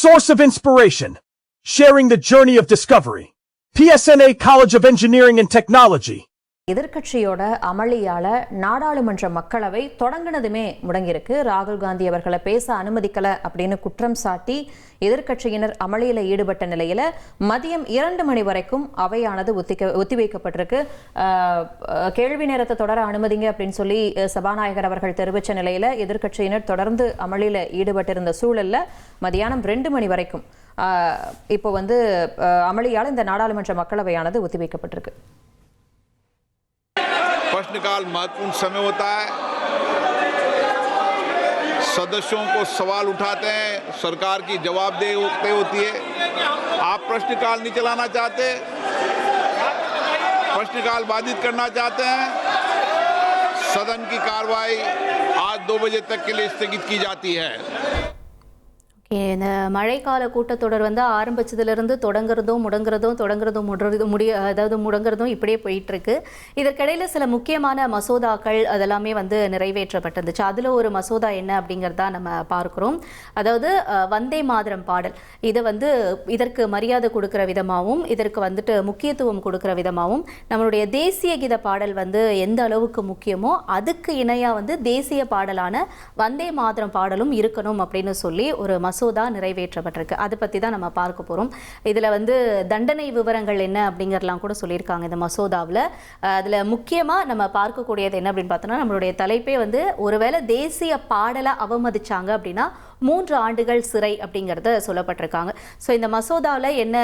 source of inspiration, sharing the journey of discovery. PSNA College of Engineering and Technology. எதிர்க்கட்சியோட அமளியால நாடாளுமன்ற மக்களவை தொடங்கினதுமே முடங்கியிருக்கு. ராகுல் காந்தி அவர்களை பேச அனுமதிக்கல அப்படின்னு குற்றம் சாட்டி எதிர்க்கட்சியினர் அமளியில ஈடுபட்ட நிலையில மதியம் 2 மணி வரைக்கும் அவையானது ஒத்திவைக்கப்பட்டிருக்கு. கேள்வி நேரத்தை தொடர அனுமதிங்க அப்படின்னு சொல்லி சபாநாயகர் அவர்கள் தெரிவித்த நிலையில எதிர்க்கட்சியினர் தொடர்ந்து அமளியில ஈடுபட்டிருந்த சூழல்ல மதியானம் 2 மணி வரைக்கும் இப்போ அமளியால் இந்த நாடாளுமன்ற மக்களவையானது ஒத்திவைக்கப்பட்டிருக்கு. प्रश्नकाल महत्वपूर्ण समय होता है, सदस्यों को सवाल उठाते हैं, सरकार की जवाबदेही होती है। आप प्रश्नकाल नहीं चलाना चाहते, प्रश्नकाल बाधित करना चाहते हैं, सदन की कार्रवाई आज 2 बजे तक के लिए स्थगित की जाती है. இந்த மழைக்கால கூட்டத்தொடர் ஆரம்பிச்சதுலேருந்து தொடங்குறதும் முடங்குறதும் இப்படியே போயிட்டு இருக்கு. இதற்கிடையில் சில முக்கியமான மசோதாக்கள் அதெல்லாமே நிறைவேற்றப்பட்டிருந்துச்சு. அதில் ஒரு மசோதா என்ன அப்படிங்கிறதா நம்ம பார்க்குறோம். அதாவது வந்தே மாதரம் பாடல், இது இதற்கு மரியாதை கொடுக்குற விதமாகவும் இதற்கு முக்கியத்துவம் கொடுக்குற விதமாகவும் நம்மளுடைய தேசிய கீத பாடல் எந்த அளவுக்கு முக்கியமோ அதுக்கு இணையாக தேசிய பாடலான வந்தே மாதரம் பாடலும் இருக்கணும் அப்படின்னு சொல்லி ஒரு மசோதா நிறைவேற்றப்பட்டிருக்கு. அதை பற்றி தான் நம்ம பார்க்க போகிறோம். இதில் தண்டனை விவரங்கள் என்ன அப்படிங்கிறலாம் கூட சொல்லியிருக்காங்க இந்த மசோதாவில். அதில் முக்கியமாக நம்ம பார்க்கக்கூடியது என்ன அப்படின்னு பார்த்தோன்னா, நம்மளுடைய தலைப்பே ஒருவேளை தேசிய பாடலை அவமதிச்சாங்க அப்படின்னா 3 ஆண்டுகள் சிறை அப்படிங்கிறத சொல்லப்பட்டிருக்காங்க. ஸோ இந்த மசோதாவில் என்ன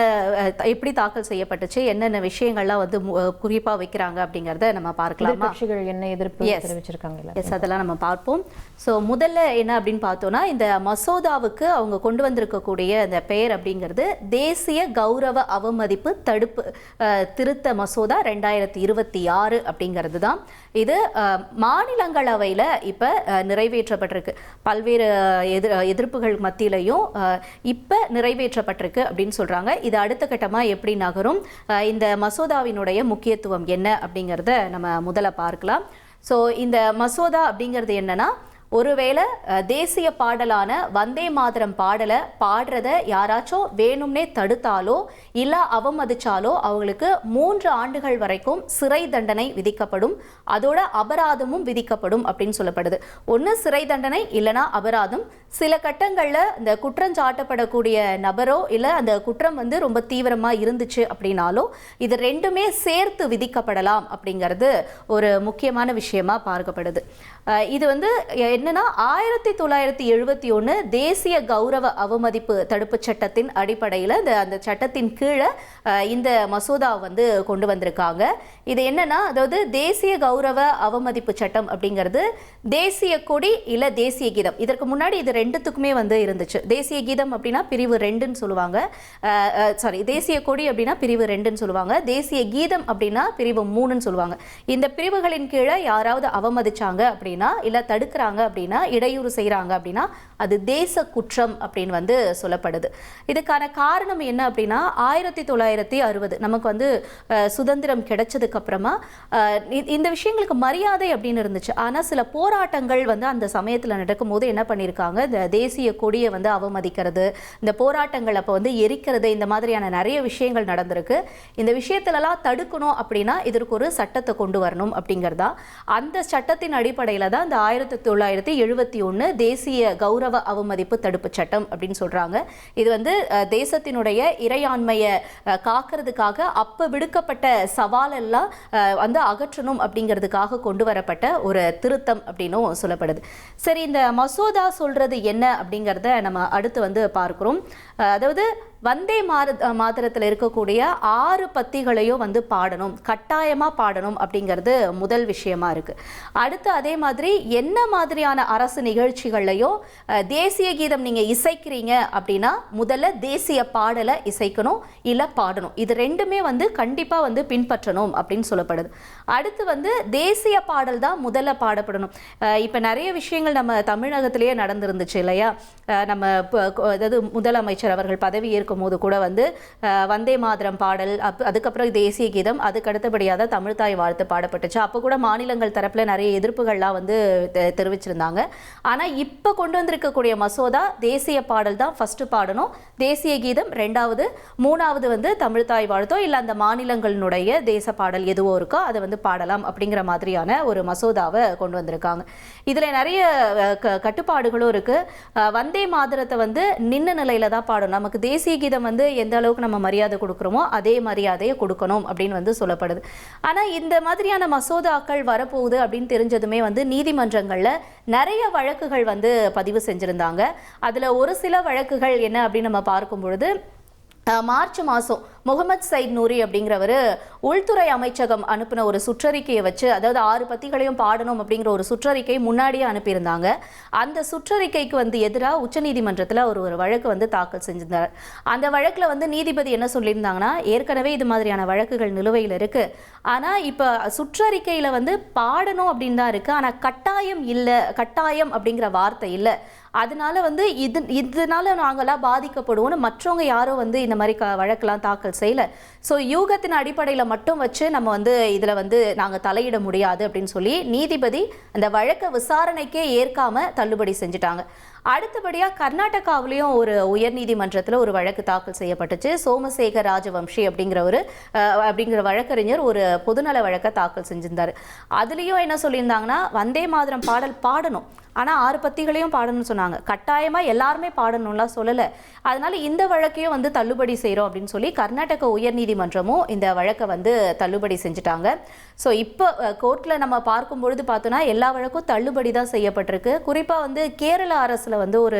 எப்படி தாக்கல் செய்யப்பட்டுச்சு, என்னென்ன விஷயங்கள்லாம் குறிப்பாக வைக்கிறாங்க அப்படிங்கிறத நம்ம பார்க்கலாம். கட்சிகள் என்ன எதிர்ப்பு தெரிவிச்சிருக்காங்க, அதெல்லாம் நம்ம பார்ப்போம். ஸோ முதல்ல என்ன அப்படின்னு பார்த்தோன்னா, இந்த மசோதாவுக்கு அவங்க கொண்டு வந்திருக்கக்கூடிய இந்த பெயர் அப்படிங்கிறது தேசிய கௌரவ அவமதிப்பு தடுப்பு திருத்த மசோதா 2026 அப்படிங்கிறது தான். இது மாநிலங்களவையில் இப்போ நிறைவேற்றப்பட்டிருக்கு. பல்வேறு எதிர்ப்புகள் மத்தியிலையும் இப்போ நிறைவேற்றப்பட்டிருக்கு அப்படின்னு சொல்கிறாங்க. இது அடுத்த கட்டமாக எப்படி நகரும், இந்த மசோதாவினுடைய முக்கியத்துவம் என்ன அப்படிங்கிறத நம்ம முதல்ல பார்க்கலாம். ஸோ இந்த மசோதா அப்படிங்கிறது என்னன்னா, ஒருவேளை தேசிய பாடலான வந்தே மாதரம் பாடலை பாடுறத யாராச்சும் வேணும்னே தடுத்தாலோ இல்லை அவமதிச்சாலோ அவங்களுக்கு 3 ஆண்டுகள் வரைக்கும் சிறை தண்டனை விதிக்கப்படும். அதோட அபராதமும் விதிக்கப்படும் அப்படின்னு சொல்லப்படுது. ஒன்று சிறை தண்டனை இல்லைனா அபராதம். சில கட்டங்களில் இந்த குற்றம் சாட்டப்படக்கூடிய நபரோ இல்லை அந்த குற்றம் ரொம்ப தீவிரமாக இருந்துச்சு அப்படின்னாலோ இது ரெண்டுமே சேர்த்து விதிக்கப்படலாம் அப்படிங்கிறது ஒரு முக்கியமான விஷயமா பார்க்கப்படுது. இது என்னன்னா 1971 தேசிய கௌரவ அவமதிப்பு தடுப்பு சட்டத்தின் அடிப்படையில் அந்த சட்டத்தின் கீழே இந்த மசோதா கொண்டு வந்திருக்காங்க. இது என்னன்னா, அதாவது தேசிய கௌரவ அவமதிப்பு சட்டம் அப்படிங்கிறது தேசிய கொடி இல்லை தேசிய கீதம், இதற்கு முன்னாடி இது ரெண்டுத்துக்குமே இருந்துச்சு. தேசிய கீதம் அப்படின்னா பிரிவு 2ன்னு சொல்லுவாங்க, தேசிய கொடி அப்படின்னா பிரிவு 2ன்னு சொல்லுவாங்க, தேசிய கீதம் அப்படின்னா பிரிவு 3ன்னு சொல்லுவாங்க. இந்த பிரிவுகளின் கீழே யாராவது அவமதிச்சாங்க அப்படின்னா இல்லை தடுக்கிறாங்க அப்படின்னா இடையூறு செய்கிறாங்க அப்படின்னா அது தேச குற்றம் அப்படின்னு சொல்லப்படுது. இதுக்கான காரணம் என்ன அப்படின்னா, 1960 நமக்கு சுதந்திரம் கிடைச்சதுக்கு அப்புறமா இந்த விஷயங்களுக்கு மரியாதை அப்படின்னு இருந்துச்சு. ஆனால் சில போராட்டங்கள் அந்த சமயத்தில் நடக்கும் போது என்ன பண்ணியிருக்காங்க, இந்த தேசிய கொடியை அவமதிக்கிறது, இந்த போராட்டங்கள் அப்போ எரிக்கிறது, இந்த மாதிரியான நிறைய விஷயங்கள் நடந்திருக்கு. இந்த விஷயத்திலலாம் தடுக்கணும் அப்படின்னா இதற்கு ஒரு சட்டத்தை கொண்டு வரணும் அப்படிங்கிறதா. அந்த சட்டத்தின் அடிப்படையில் தான் இந்த 1971 தேசிய கௌரவ அவமதிப்பு தடுப்பு சட்டம் அப்படின்னு சொல்றாங்க. இது தேசத்தினுடைய இறையாண்மையை காக்கிறதுக்காக அப்ப விடுக்கப்பட்ட சவால் எல்லாம் அகற்றணும் அப்படிங்கிறதுக்காக கொண்டு வரப்பட்ட ஒரு திருத்தம் அப்படின்னும் சொல்லப்படுது. சரி, இந்த மசோதா சொல்றது என்ன அப்படிங்கிறத நம்ம அடுத்து பார்க்கிறோம். அதாவது வந்தே மாதரத்தில் இருக்கக்கூடிய 6 பத்திகளையும் பாடணும், கட்டாயமா பாடணும் அப்படிங்கிறது முதல் விஷயமா இருக்கு. அடுத்து அதே மாதிரி என்ன மாதிரியான அரசு நிகழ்ச்சிகள்லையும் தேசிய கீதம் நீங்க இசைக்கிறீங்க அப்படின்னா முதல்ல தேசிய பாடலை இசைக்கணும் இல்லை பாடணும். இது ரெண்டுமே கண்டிப்பா பின்பற்றணும் அப்படின்னு சொல்லப்படுது. அடுத்து தேசிய பாடல் தான் முதல்ல பாடப்படணும். இப்போ நிறைய விஷயங்கள் நம்ம தமிழகத்திலேயே நடந்திருந்துச்சு இல்லையா. நம்ம அதாவது முதலமைச்சர் அவர்கள் பதவி ஏற்கும் இருக்கும்போது கூட வந்து வந்தே மாதரம் பாடல் அதுக்கப்புறம் தேசிய கீதம், அதுக்கு அடுத்தபடியாக தான் தமிழ்தாய் வாழ்த்து பாடப்பட்டுச்சு. அப்போ கூட மாநிலங்கள் தரப்பில் நிறைய எதிர்ப்புகள்லாம் வந்து தெரிவிச்சிருந்தாங்க. ஆனால் இப்போ கொண்டு வந்திருக்கக்கூடிய மசோதா தேசிய பாடல் தான் ஃபஸ்ட்டு பாடணும், தேசிய கீதம் ரெண்டாவது, மூணாவது வந்து தமிழ்தாய் வாழ்த்தோ இல்லை அந்த மாநிலங்களினுடைய தேச பாடல் எதுவோ இருக்கோ அதை வந்து பாடலாம் அப்படிங்கிற மாதிரியான ஒரு மசோதாவை கொண்டு வந்திருக்காங்க. இதில் நிறைய கட்டுப்பாடுகளும் இருக்குது. வந்தே மாதரத்தை வந்து நின்ன நிலையில தான் பாடணும். நமக்கு தேசிய கீதம் வந்து எந்த அளவுக்கு நம்ம மரியாதை கொடுக்குறோமோ அதே மரியாதையை கொடுக்கணும் அப்படின்னு வந்து சொல்லப்படுது. ஆனால் இந்த மாதிரியான மசோதாக்கள் வரப்போகுது அப்படின்னு தெரிஞ்சதுமே வந்து நீதிமன்றங்களில் நிறைய வழக்குகள் வந்து பதிவு செஞ்சுருந்தாங்க. அதில் ஒரு சில வழக்குகள் என்ன அப்படின்னு நம்ம பார்க்கும் பொழுது, மார்ச் மாதம் முகமது சயித் நூரி அப்படிங்கிறவர் உள்துறை அமைச்சகம் அனுப்பின ஒரு சுற்றறிக்கையை வச்சு, அதாவது 6 பத்திகளையும் பாடணும் அப்படிங்கிற ஒரு சுற்றறிக்கை முன்னாடியே அனுப்பியிருந்தாங்க. அந்த சுற்றறிக்கைக்கு வந்து எதிராக உச்சநீதிமன்றத்தில் ஒரு வழக்கு வந்து தாக்கல் செஞ்சிருந்தார். அந்த வழக்கில் வந்து நீதிபதி என்ன சொல்லியிருந்தாங்கன்னா, ஏற்கனவே இது மாதிரியான வழக்குகள் நிலுவையில் இருக்குது, ஆனால் இப்போ சுற்றறிக்கையில் வந்து பாடணும் அப்படின்னு தான் இருக்குது, ஆனால் கட்டாயம் இல்லை, கட்டாயம் அப்படிங்கிற வார்த்தை இல்லை, அதனால வந்து இதனால நாங்களாம் பாதிக்கப்படுவோம்னு மற்றவங்க யாரும் வந்து இந்த மாதிரி வழக்கெல்லாம் தாக்கல் செய்யல. ஸோ யூகத்தின் அடிப்படையில் மட்டும் வச்சு நம்ம வந்து இதில் வந்து நாங்கள் தலையிட முடியாது அப்படின்னு சொல்லி நீதிபதி அந்த வழக்கை விசாரணைக்கே ஏற்காம தள்ளுபடி செஞ்சுட்டாங்க. அடுத்தபடியாக கர்நாடகாவிலையும் ஒரு உயர்நீதிமன்றத்தில் ஒரு வழக்கு தாக்கல் செய்யப்பட்டுச்சு. சோமசேகர் ராஜவம்சி அப்படிங்கிற வழக்கறிஞர் ஒரு பொதுநல வழக்கை தாக்கல் செஞ்சிருந்தார். அதுலேயும் என்ன சொல்லியிருந்தாங்கன்னா, வந்தே மாதரம் பாடல் பாடணும், ஆனால் 6 பத்திகளையும் பாடணும்னு சொன்னாங்க, கட்டாயமாக எல்லாருமே பாடணும்லாம் சொல்லலை. அதனால இந்த வழக்கையும் வந்து தள்ளுபடி செய்கிறோம் அப்படின்னு சொல்லி கர்நாடக உயர்நீதிமன்றமும் இந்த வழக்கை வந்து தள்ளுபடி செஞ்சுட்டாங்க. ஸோ இப்போ கோர்ட்டில் நம்ம பார்க்கும்பொழுது பார்த்தோன்னா எல்லா வழக்கும் தள்ளுபடி தான் செய்யப்பட்டிருக்கு. குறிப்பாக வந்து கேரள அரசில் வந்து ஒரு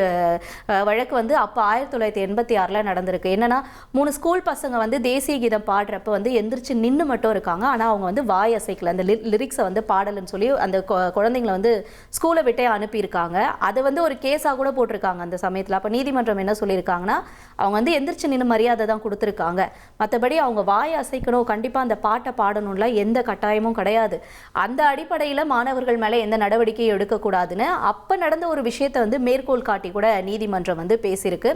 வழக்கு வந்து அப்போ 1986 நடந்திருக்கு. என்னன்னா, 3 ஸ்கூல் பசங்க வந்து தேசிய கீதம் பாடுறப்ப வந்து எந்திரிச்சு நின்று மட்டும் இருக்காங்க, ஆனால் அவங்க வந்து வாய் அசைக்கல, அந்த லிரிக்ஸை வந்து பாடலன்னு சொல்லி அந்த குழந்தைங்களை வந்து ஸ்கூலை விட்டே அனுப்பியிருக்காங்க. அதை வந்து ஒரு கேஸாக கூட போட்டிருக்காங்க அந்த சமயத்தில். அப்போ நீதிமன்றம் என்ன சொல்லியிருக்காங்கன்னா, அவங்க வந்து எந்திரிச்சு நின்று மரியாதை தான் கொடுத்துருக்காங்க, மற்றபடி அவங்க வாய் அசைக்கணும், கண்டிப்பாக அந்த பாட்டை பாடணும்ல எந்த கட்டாயமும் கிடையாது, அந்த அடிப்படையில் மாணவர்கள் மேலே எந்த நடவடிக்கையும் எடுக்கக்கூடாதுன்னு அப்போ நடந்த ஒரு விஷயத்தை வந்து மேற்கோள் காட்டி கூட நீதிமன்றம் வந்து பேசியிருக்கு.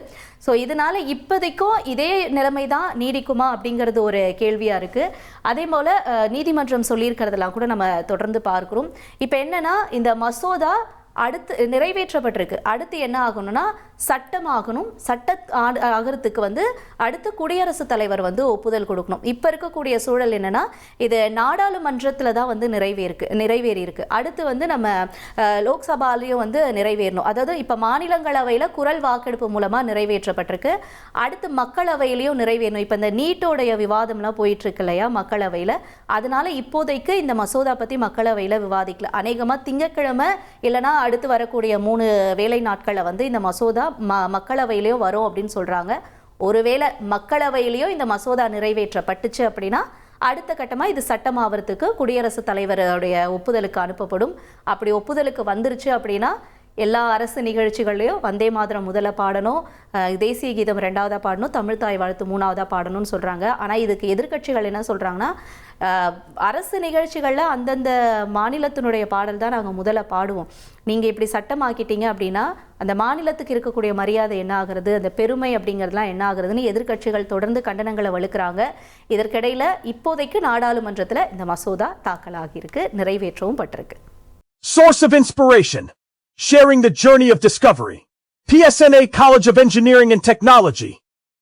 ஸோ இதனால இப்போதைக்கும் இதே நிலைமை தான் நீடிக்குமா அப்படிங்கிறது ஒரு கேள்வியாக இருக்குது. அதே போல் நீதிமன்றம் சொல்லியிருக்கிறதெல்லாம் கூட நம்ம தொடர்ந்து பார்க்குறோம். இப்போ என்னன்னா, இந்த மசோதா அடுத்து நிறைவேற்றப்பட்டிருக்கு, அடுத்து என்ன ஆகணும்னா சட்டமாகணும், ஆகிறதுக்கு வந்து அடுத்து குடியரசுத் தலைவர் வந்து ஒப்புதல் கொடுக்கணும். இப்போ இருக்கக்கூடிய சூழல் என்னன்னா, இது நாடாளுமன்றத்தில் தான் வந்து நிறைவேறி இருக்கு. அடுத்து வந்து நம்ம லோக்சபாலையும் வந்து நிறைவேறணும். அதாவது இப்போ மாநிலங்களவையில் குரல் வாக்கெடுப்பு மூலமாக நிறைவேற்றப்பட்டிருக்கு, அடுத்து மக்களவையிலையும் நிறைவேறணும். இப்போ இந்த நீட்டோடைய விவாதம்லாம் போயிட்டு இருக்கு இல்லையா மக்களவையில், அதனால இப்போதைக்கு இந்த மசோதா பற்றி மக்களவையில் விவாதிக்கல. அநேகமாக திங்கட்கிழமை இல்லைனா அடுத்து வரக்கூடிய 3 வேலை நாட்களில் வந்து இந்த மசோதா மக்களவையிலையும் வரும் அப்படின்னு சொல்கிறாங்க. ஒருவேளை மக்களவையிலையும் இந்த மசோதா நிறைவேற்றப்பட்டுச்சு அப்படின்னா அடுத்த கட்டமாக இது சட்டமாவதுக்கு குடியரசுத் தலைவருடைய ஒப்புதலுக்கு அனுப்பப்படும். அப்படி ஒப்புதலுக்கு வந்துருச்சு அப்படின்னா எல்லா அரசு நிகழ்ச்சிகள்லையும் வந்தே மாதரம் முதல்ல பாடணும், தேசிய கீதம் 2ஆவதாக பாடணும், தமிழ்தாய் வாழ்த்து 3ஆவதாக பாடணும்னு சொல்கிறாங்க. ஆனால் இதுக்கு எதிர்க்கட்சிகள் என்ன சொல்கிறாங்கன்னா, அரசு நிகழ்ச்சிகளில் அந்தந்த மாநிலத்தினுடைய பாடல் தான் நாங்கள் முதல்ல பாடுவோம், நீங்கள் இப்படி சட்டமாக்கிட்டீங்க அப்படின்னா அந்த மாநிலத்துக்கு இருக்கக்கூடிய மரியாதை என்ன ஆகுறது, அந்த பெருமை அப்படிங்கிறதுலாம் என்ன ஆகுறதுன்னு எதிர்க்கட்சிகள் தொடர்ந்து கண்டனங்களை வலுக்கிறாங்க. இதற்கிடையில் இப்போதைக்கு நாடாளுமன்றத்தில் இந்த மசோதா தாக்கலாகியிருக்கு, நிறைவேற்றவும் பட்டிருக்கு. Source of inspiration. Sharing the journey of discovery. PSNA College of Engineering and Technology.